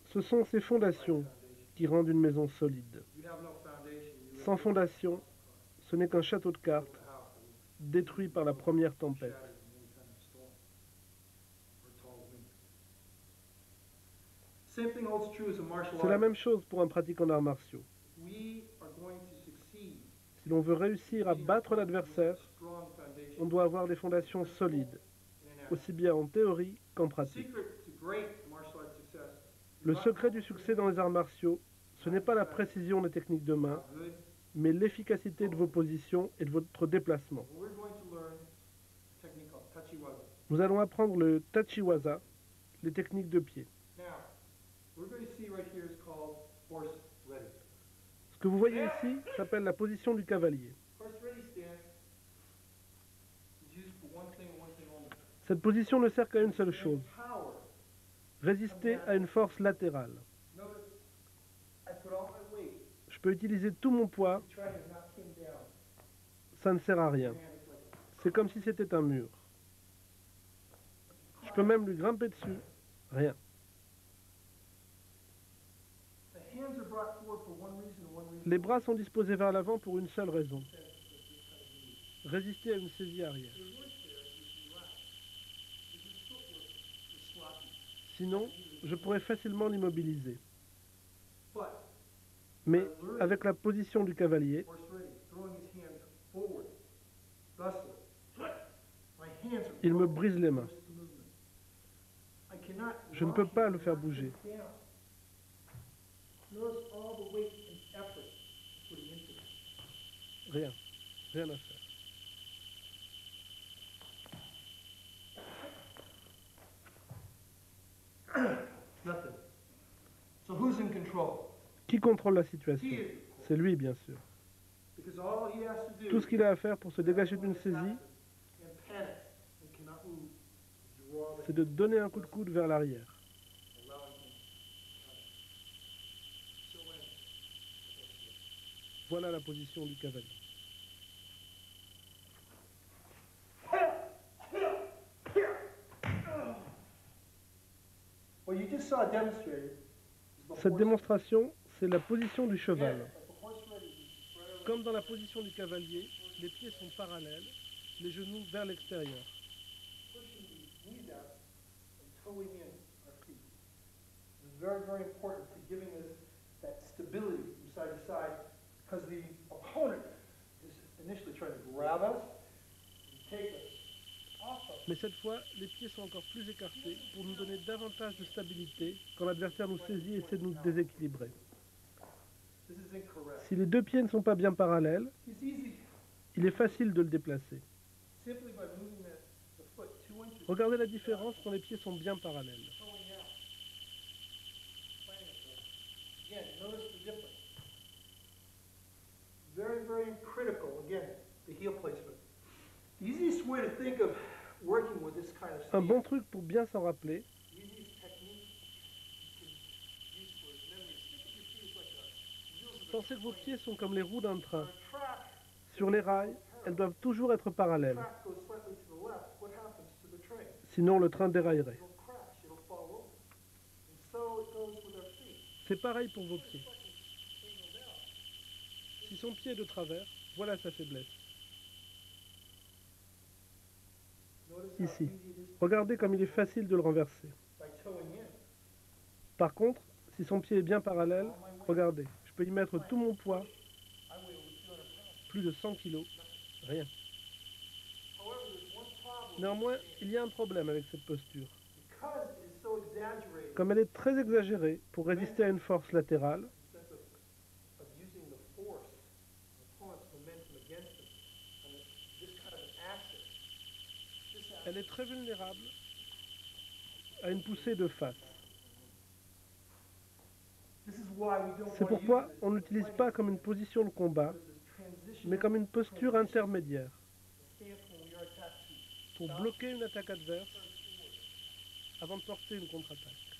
Ce sont ces fondations qui rendent une maison solide. Sans fondation, ce n'est qu'un château de cartes détruit par la première tempête. C'est la même chose pour un pratiquant d'arts martiaux. Si l'on veut réussir à battre l'adversaire, on doit avoir des fondations solides, aussi bien en théorie qu'en pratique. Le secret du succès dans les arts martiaux, ce n'est pas la précision des techniques de main, mais l'efficacité de vos positions et de votre déplacement. Nous allons apprendre le tachiwaza, les techniques de pied. Ce que vous voyez ici s'appelle la position du cavalier. Cette position ne sert qu'à une seule chose, résister à une force latérale. Je peux utiliser tout mon poids, ça ne sert à rien. C'est comme si c'était un mur. Je peux même lui grimper dessus, rien. Les bras sont disposés vers l'avant pour une seule raison, résister à une saisie arrière. Sinon, je pourrais facilement l'immobiliser. Mais avec la position du cavalier, il me brise les mains. Je ne peux pas le faire bouger. Rien, rien à faire. Qui contrôle la situation? C'est lui, bien sûr. Tout ce qu'il a à faire pour se dégager d'une saisie, c'est de donner un coup de coude vers l'arrière. Voilà la position du cavalier. Cette démonstration, c'est la position du cheval. Comme dans la position du cavalier, les pieds sont parallèles, les genoux vers l'extérieur. Mais cette fois, les pieds sont encore plus écartés pour nous donner davantage de stabilité quand l'adversaire nous saisit et essaie de nous déséquilibrer. Si les deux pieds ne sont pas bien parallèles, il est facile de le déplacer. Regardez la différence quand les pieds sont bien parallèles. Un bon truc pour bien s'en rappeler, pensez que vos pieds sont comme les roues d'un train. Sur les rails, elles doivent toujours être parallèles. Sinon, le train déraillerait. C'est pareil pour vos pieds. Si son pied est de travers, voilà sa faiblesse. Ici. Regardez comme il est facile de le renverser. Par contre, si son pied est bien parallèle, regardez, je peux y mettre tout mon poids, plus de 100 kg, rien. Néanmoins, il y a un problème avec cette posture. Comme elle est très exagérée pour résister à une force latérale, elle est très vulnérable à une poussée de face. C'est pourquoi on ne l'utilise pas comme une position de combat, mais comme une posture intermédiaire, pour bloquer une attaque adverse avant de porter une contre-attaque.